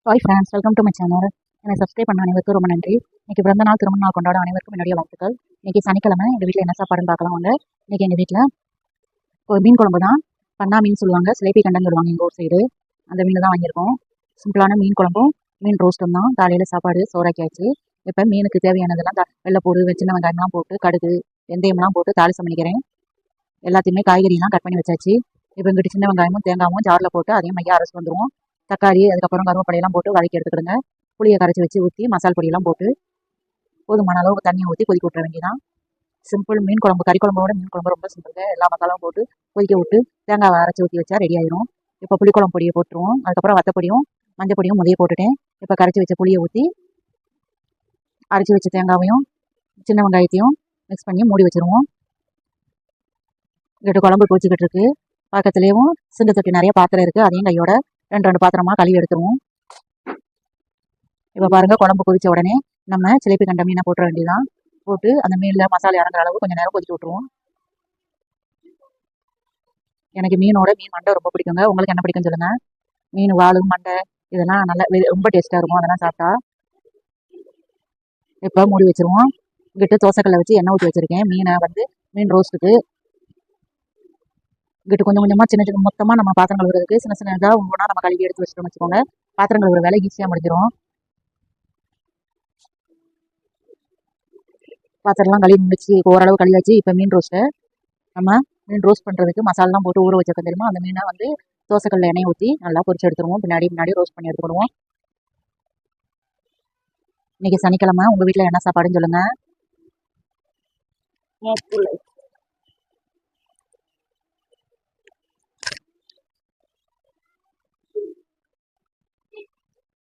Hi friends, welcome to my channel. என்னை subscribe பண்ண அனைவருக்கும் ரொம்ப நன்றி. இன்னைக்கு பிறந்த நாள் திருமண நாள் கொண்டாட அனைவருக்கும் என்னுடைய வாழ்த்துக்கள். இன்னைக்கு சனிக்கிழமை எங்கள் வீட்டில் என்ன சாப்பாடுன்னு பார்க்கலாம் வாங்க. இன்னைக்கு எங்கள் வீட்டில் ஒரு மீன் குழம்பு தான். பண்ணா மீன் சொல்லுவாங்க, சிலேபி கண்டன்னு சொல்லுவாங்க எங்கள் ஊர் சைடு. அந்த மீன் தான் வாங்கியிருக்கோம். சிம்பிளான மீன் குழம்பும் மீன் ரோஸ்ட்டும் தான். காலையில் சாப்பாடு சோறாக்கியாச்சு. இப்போ மீனுக்கு தேவையானதெல்லாம் வெள்ளைப்பூடு, சின்ன வெங்காயம்லாம் போட்டு கடுகு வெந்தயம்லாம் போட்டு தாளிசம் பண்ணிக்கிறேன். எல்லாத்தையுமே காய்கறிலாம் கட் பண்ணி வச்சாச்சு. இப்போ இங்கிட்டு சின்ன வெங்காயமும் தேங்காயும் ஜாரில் போட்டு அதையும் மையா அரைச்சி வந்துடுவோம். தக்காளி அதுக்கப்புறம் கருவேப்பிலையெல்லாம் போட்டு வதக்கி எடுத்துக்கிடுங்க. புளியை கரைச்சி வச்சு ஊற்றி மசால் பொடியெல்லாம் போட்டு போதுமான அளவு தண்ணியை ஊற்றி கொதிக்க விட்டுற வேண்டியதான். சிம்பிள் மீன் குழம்பு. கறி குழம்போட மீன் குழம்பு ரொம்ப சிம்பிளுங்க. எல்லா மசாலாவும் போட்டு கொதிக்க விட்டு தேங்காவை அரைச்சி ஊற்றி வச்சா ரெடி ஆயிரும். இப்போ புளிக்குழம்பு பொடியை போட்டுருவோம். அதுக்கப்புறம் வத்தப்பொடியும் மஞ்சள் பொடியும் முதலிய போட்டுட்டேன். இப்போ கரைச்சி வச்ச புளியை ஊற்றி அரைச்சி வச்ச தேங்காவையும் சின்ன வெங்காயத்தையும் மிக்ஸ் பண்ணி மூடி வச்சுருவோம். இங்கிட்டு குழம்பு கொதிச்சுக்கிட்டு இருக்கு. பக்கத்துலேயும் சிந்து தொட்டி நிறைய பாத்திரம் இருக்குது. அதையும் கையோட ரெண்டு பாத்திரமா கழுவி எடுத்துருவோம். இப்போ பாருங்க, குழம்பு கொதிச்ச உடனே நம்ம சிலேபி கண்ட மீனை போட்டுற வேண்டியதான். போட்டு அந்த மீனில் மசாலா இறங்குற அளவு கொஞ்சம் நேரம் கொதிக்க விட்டுருவோம். எனக்கு மீனோட மீன் மண்டை ரொம்ப பிடிக்குங்க. உங்களுக்கு என்ன பிடிக்குன்னு சொல்லுங்க. மீன் வாழு மண்டை இதெல்லாம் நல்லா ரொம்ப டேஸ்ட்டாக இருக்கும் அதெல்லாம் சாப்பிட்டா. இப்போ மூடி வச்சிருவோம். இங்கிட்டு தோசைக்கல்லை வச்சு எண்ணெய் ஊற்றி வச்சிருக்கேன். மீனை மீன் ரோஸ்ட்டுக்கு இங்கிட்டு கொஞ்சம் கொஞ்சமாக சின்ன சின்ன மொத்தமாக நம்ம பாத்திரம் கழுவுறதுக்கு சின்ன சின்னதாக ஒவ்வொன்றா நம்ம கழுவி எடுத்து வச்சுட்டோம்னு வச்சுக்கோங்க. பாத்திரம் கழுவுற வேலை ஈஸியாக முடிஞ்சிடும். பாத்திரம்லாம் கழுவி முடிச்சு ஓரளவு கழுவியாச்சு. இப்போ மீன் ரோஸ்ட்டை நம்ம மீன் ரோஸ்ட் பண்ணுறதுக்கு மசாலாம் போட்டு ஊற வச்சிருக்கோம் தெரியுமா. அந்த மீனை தோசைக்கல்ல எண்ணெய் ஊற்றி நல்லா பொரிச்சு எடுத்துருவோம். பின்னாடி ரோஸ்ட் பண்ணி எடுத்துக்கிடுவோம். இன்னைக்கு சனிக்கிழமை உங்கள் வீட்டில் என்ன சாப்பாடுன்னு சொல்லுங்கள்.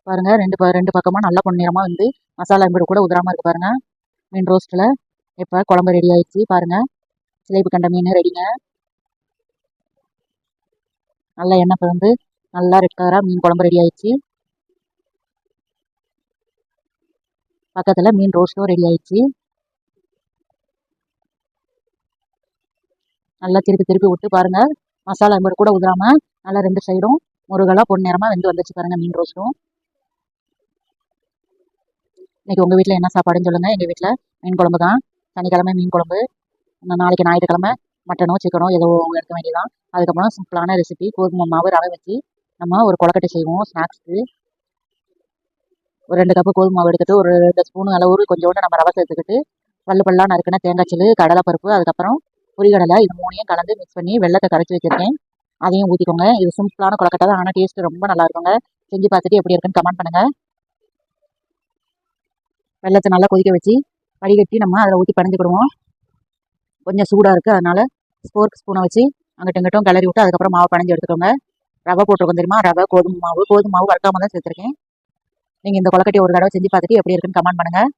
பாருங்க, ரெண்டு பக்கமாக நல்லா பொன்னிறமாக மசாலா இம்பிடு கூட உதிராமல் இருக்கு பாருங்க மீன் ரோஸ்ட்டில். இப்போ குழம்பு ரெடி ஆயிடுச்சு பாருங்க. சிலேபி கண்ட மீன் ரெடிங்க. நல்லா எண்ணெய் பிறந்து நல்லா ரெட் கலராக மீன் குழம்பு ரெடி ஆயிடுச்சு. பக்கத்தில் மீன் ரோஸ்ட்டும் ரெடி ஆயிடுச்சு. நல்லா திருப்பி விட்டு பாருங்க, மசாலா இம்பிடு கூட உதிராம நல்லா ரெண்டு சைடும் முருகலாக பொன்னிறமாக வந்துச்சு பாருங்க மீன் ரோஸ்ட்டும். இன்னைக்கு உங்கள் வீட்டில் என்ன சாப்பாடுன்னு சொல்லுங்கள். எங்கள் வீட்டில் மீன் குழம்பு தான். சனிக்கிழமை மீன் குழம்பு. நாளைக்கு ஞாயிற்றுக்கிழமை மட்டனோ சிக்கனோ ஏதோ எடுக்க வேண்டியதான். அதுக்கப்புறம் சிம்பிளான ரெசிபி கோதுமை மாவு ரவை வச்சு நம்ம ஒரு கொழக்கட்டை செய்வோம் ஸ்நாக்ஸுக்கு. ஒரு 2 கப்பு கோதுமை மாவு எடுத்துகிட்டு ஒரு 2 ஸ்பூன் அளவு கொஞ்சோண்டு நம்ம ரவை சேர்த்துக்கிட்டு பல்லா நறுக்குன தேங்காய்ச்சில் கடலைப்பருப்பு அதுக்கப்புறம் பொரிகடலை இது 3ஐயும் கலந்து மிக்ஸ் பண்ணி வெள்ளத்தை கரைச்சி வச்சுருக்கேன். அதையும் ஊற்றிக்கோங்க. இது சிம்பிளான கொழக்கட்டை தான், ஆனால் டேஸ்ட்டு ரொம்ப நல்லா இருக்குங்க. செஞ்சு பார்த்துட்டு எப்படி இருக்குன்னு கமெண்ட் பண்ணுங்கள். வெள்ளத்தை நல்லா கொதிக்க வச்சு வடிகட்டி நம்ம அதில் ஊற்றி பணிஞ்சுக்கிடுவோம். கொஞ்சம் சூடாக இருக்குது, அதனால் ஸ்போர்க் ஸ்பூனை வச்சு அங்கிட்ட இங்கிட்டும் கிளறி விட்டு அதுக்கப்புறம் மாவு பனைஞ்சு எடுத்துக்கோங்க. ரவை போட்டிருக்கோம் தெரியுமா, ரவை கோதுமை மாவு வறுக்காம தான் சேர்த்துருக்கேன். நீங்கள் இந்த கொழக்கட்டையை ஒரு தடவை செஞ்சு பார்த்துட்டு எப்படி இருக்குன்னு கமெண்ட் பண்ணுங்கள்.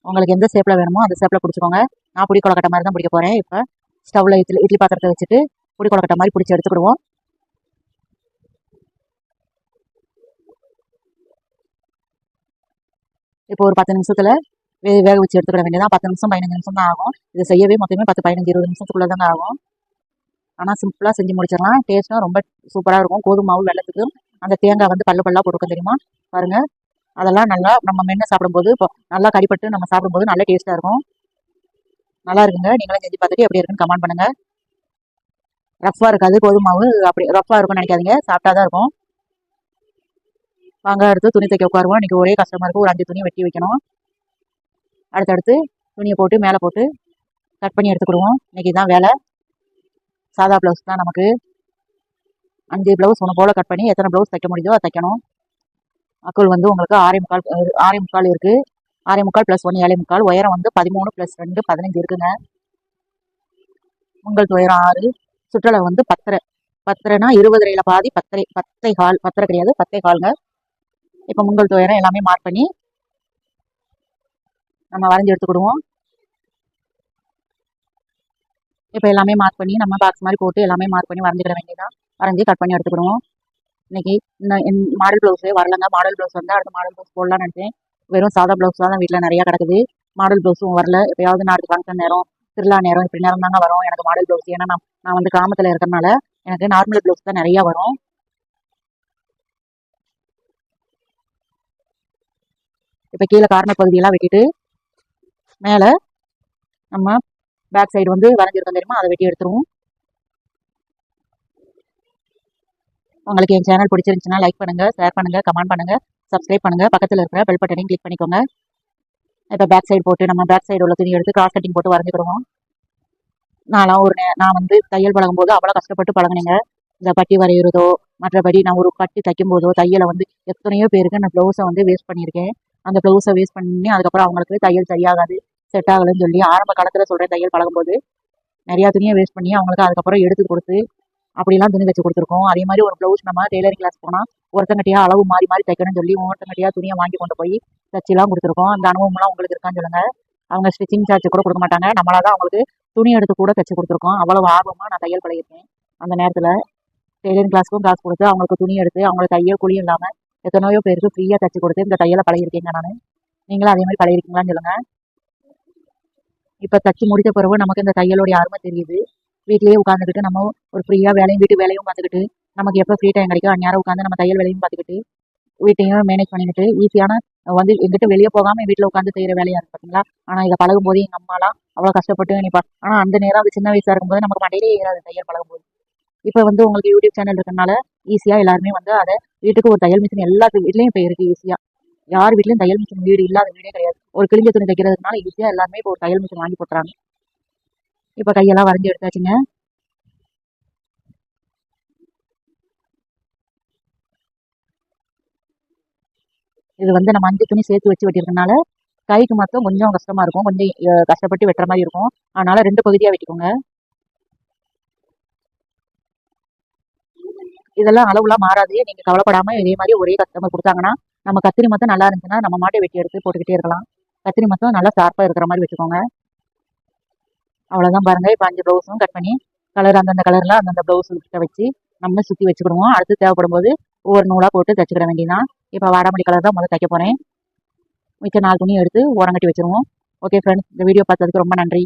உங்களுக்கு எந்த ஷேப்பில் வேணுமோ அந்த ஷேப்பில் பிடிச்சிக்கோங்க. நான் புடி கொழக்கட்டை மாதிரி தான் பிடிக்க போகிறேன். இப்போ ஸ்டவ்வில் இட்லி பாத்திரத்தை வச்சுட்டு புடி கொழக்கட்டை மாதிரி பிடிச்சி எடுத்துக்கிடுவோம். இப்போ ஒரு 10 நிமிஷத்தில் வேக வச்சு எடுத்துக்கிட வேண்டியதான். 10 நிமிஷம் 15 நிமிஷம் தான் ஆகும். இது செய்யவே மொத்தமே 10, 15, 20 நிமிஷத்துக்குள்ளே தாங்க ஆகும். ஆனால் சிம்பிளாக செஞ்சு முடிச்சிடலாம். டேஸ்ட்டும் ரொம்ப சூப்பராக இருக்கும். கோதுமை மாவு வெள்ளத்துக்கு அந்த தேங்காய் பல்லா போட்டுருக்கோம் தெரியுமா பாருங்கள். அதெல்லாம் நல்லா நம்ம மென்று சாப்பிடும்போது நல்லா கறிப்பட்டு நம்ம சாப்பிடும்போது நல்ல டேஸ்ட்டாக இருக்கும். நல்லா இருக்குங்க. நீங்களும் செஞ்சு பார்த்துட்டு எப்படி இருக்குன்னு கமெண்ட் பண்ணுங்கள். ரஃப்பாக இருக்காது கோதுமை மாவு, அப்படி ரஃப்பாக இருக்கும்னு நினைக்காதீங்க, சாப்பிட்டா தான் இருக்கும். வாங்க அடுத்து துணி தைக்க உட்காருவோம். இன்றைக்கி ஒரே கஸ்டமருக்கு ஒரு 5 துணி வெட்டி வைக்கணும். அடுத்தடுத்து துணியை போட்டு மேலே போட்டு கட் பண்ணி எடுத்துக்கிடுவோம். இன்றைக்கி தான் வேலை. சாதா ப்ளவுஸ் தான் நமக்கு. 5 ப்ளவுஸ் ஒன்று போல் கட் பண்ணி எத்தனை ப்ளவுஸ் தைக்க முடியுதோ அதை தைக்கணும். அக்குள் உங்களுக்கு 6.25 இருக்குது. 6.25 + 1 7.25. உயரம் 13 + 2 15 இருக்குங்க. உங்கள் உயரம் 6. சுற்றளவு 10.5. 10.5னா 20 பாதி 10.25. 10 கிடையாது 10.25. இப்போ உங்கள் உயரம் எல்லாமே மார்க் பண்ணி நம்ம வரைஞ்சி எடுத்துக்கிடுவோம். இப்போ எல்லாமே மார்க் பண்ணி நம்ம பாக்ஸ் மாதிரி போட்டு எல்லாமே மார்க் பண்ணி வரைஞ்சிக்கிட வேண்டியதான். வரைஞ்சி கட் பண்ணி எடுத்துக்கிடுவோம். இன்னைக்கு மாடல் ப்ளவுஸே வரலங்க. மாடல் ப்ளவுஸ் அடுத்த மாடல் ப்ளவுஸ் போடலான்னு நினைச்சேன். வெறும் சாதா ப்ளவுஸ் தான் வீட்டில் நிறையா கிடக்குது. மாடல் ப்ளவுஸும் வரல. எப்போயாவது நாளைக்கு ஃபங்க்ஷன் நேரம், திருவிழா நேரம் இப்படி நேரம் தாங்க வரும் எனக்கு மாடல் ப்ளவுஸ். ஏன்னா நான் கிராமத்தில் இருக்கிறனால எனக்கு நார்மல் ப்ளவுஸ் தான் நிறையா வரும். இப்போ கீழே கார்னர் பகுதியெல்லாம் வெட்டிட்டு மேலே நம்ம பேக் சைடு வந்து வரைஞ்சிருக்கோம் தெரியுமா, அதை வெட்டி எடுத்துருவோம். உங்களுக்கு என் சேனல் பிடிச்சிருந்துச்சுன்னா லைக் பண்ணுங்க, ஷேர் பண்ணுங்க, கமெண்ட் பண்ணுங்க, சப்ஸ்கிரைப் பண்ணுங்க, பக்கத்தில் இருக்கிற பெல் பட்டனையும் கிளிக் பண்ணிக்கோங்க. இப்போ பேக் சைடு போட்டு நம்ம பேக் சைடு உள்ள துணி எடுத்து கிராஸ் கட்டிங் போட்டு வரைஞ்சிக்கிடுவோம். நான் வந்து தையல் பழகும் போது அவ்வளோ கஷ்டப்பட்டு பழகினேங்க. இந்த பட்டி வரைகிறதோ மற்றபடி நான் ஒரு பட்டி தைக்கும் போதோ தையலை வந்து எத்தனையோ பேருக்கு நான் ப்ளவுஸை வந்து வேஸ்ட் பண்ணியிருக்கேன். அந்த ப்ளவுஸை வேஸ்ட் பண்ணி அதுக்கப்புறம் அவங்களுக்கு தையல் சரியாகாது, செட் ஆகலைன்னு சொல்லி ஆரம்ப காலத்தில் சொல்கிறேன். தையல் பழகும்போது நிறையா துணியை வேஸ்ட் பண்ணி அவங்களுக்கு அதுக்கப்புறம் எடுத்து கொடுத்து அப்படிலாம் துணி வச்சு கொடுத்துருக்கோம். அதே மாதிரி ஒரு ப்ளவுஸ் நம்ம டெய்லரிங் கிளாஸ் போனால் ஒருத்தங்கட்டியா அளவு மாறி மாறி தைக்கணும்னு சொல்லி ஒருத்தங்கட்டியா துணியை வாங்கி கொண்டு போய் தச்சுலாம் கொடுத்துருக்கோம். அந்த அனுபவம்லாம் உங்களுக்கு இருக்கான்னு சொல்லுங்க. அவங்க ஸ்டிச்சிங் சார்ஜ் கூட கொடுக்க மாட்டாங்க, நம்மளாதான் அவங்களுக்கு துணி எடுத்து கூட தைச்சு கொடுத்துருக்கோம். அவ்வளவு ஆர்வமாக நான் தையல் பழகிருக்கேன். அந்த நேரத்தில் டெய்லரிங் கிளாஸ்க்கும் காசு கொடுத்து அவங்களுக்கு துணி எடுத்து அவங்களுக்கு தையல் கூலியும் இல்லாமல் எத்தனையோ பேருக்கு ஃப்ரீயாக தைச்சு கொடுத்து இந்த தையலை பழகிருக்கேங்க நான். நீங்களும் அதே மாதிரி பழகிருக்கீங்களான்னு சொல்லுங்க. இப்போ தச்சு முடித்த பிறகு நமக்கு இந்த தையலோடைய அருமை தெரியுது. வீட்லேயே உட்காந்துக்கிட்டு நம்ம ஒரு ஃப்ரீயாக வீட்டு வேலையும் பார்த்துக்கிட்டு நமக்கு எப்போ ஃப்ரீ டைம் கிடைக்கும் அந்நேரம் உட்காந்து நம்ம தையல் வேலையும் பார்த்துக்கிட்டு வீட்டையும் மேனேஜ் பண்ணிக்கிட்டு ஈஸியான வந்து எங்கிட்ட வெளியே போகாமல் வீட்டில் உட்காந்து செய்கிற வேலையாக இருக்கு பார்த்தீங்களா. ஆனால் இதை பழகும் போது எங்கள் அம்மாலாம் அவ்வளோ கஷ்டப்பட்டு நினைப்பா. ஆனால் அந்த நேரம் அது சின்ன வயசாக இருக்கும்போது நமக்கு மண்டையிலே ஏறாது தையல் பழகும்போது. இப்போ வந்து உங்களுக்கு யூடியூப் சேனல் இருக்கிறனால ஈஸியாக எல்லாருமே வந்து அதை வீட்டுக்கு ஒரு தையல் மிஷின் எல்லா வீட்லையும் இப்போ இருக்குது ஈஸியாக. யார் வீட்லையும் தையல் மிஷின் வீடு இல்லாத வீடே கிடையாது. ஒரு கிழிஞ்ச துணி தைக்கிறதுனால ஈஸியாக எல்லாருமே இப்போ ஒரு தையல் மிஷின் வாங்கி போட்டுறாங்க. இப்போ கையெல்லாம் வரைஞ்சி எடுத்தாச்சுங்க. இது வந்து நம்ம 5 துணி சேர்த்து வச்சு வெட்டியிருக்கனால கைக்கு மட்டும் கொஞ்சம் கஷ்டமா இருக்கும், கொஞ்சம் கஷ்டப்பட்டு வெட்டுற மாதிரி இருக்கும். அதனால 2 பகுதியாக வெட்டிக்கோங்க. இதெல்லாம் அளவுலாம் மாறாது, நீங்க கவலைப்படாம இதே மாதிரி ஒரே கஸ்டமர் கொடுத்தாங்கன்னா நம்ம கத்திரி மட்டும் நல்லா இருந்துச்சுன்னா நம்ம மாட்டை வெட்டி எடுத்து போட்டுக்கிட்டே இருக்கலாம். கத்திரி மட்டும் நல்லா ஷார்ப்பாக இருக்கிற மாதிரி வச்சுக்கோங்க. அவ்வளோதான் பாருங்க. இப்போ 5 ப்ளவுஸும் கட் பண்ணி கலர் அந்தந்த கலரில் அந்தந்த ப்ளவுஸ் கிட்ட வச்சு நம்ம சுற்றி வச்சுக்கிடுவோம். அடுத்து தேவைப்படும் போது ஒவ்வொரு நூலாக போட்டு தைச்சிக்கிட வேண்டியதான். இப்போ வாடாமல்லி கலர் தான் முதல்ல தைக்க போகிறேன். மிச்ச 4 துணி எடுத்து ஓரங்கட்டி வச்சுருவோம். ஓகே ஃப்ரெண்ட்ஸ், இந்த வீடியோ பார்த்ததுக்கு ரொம்ப நன்றி.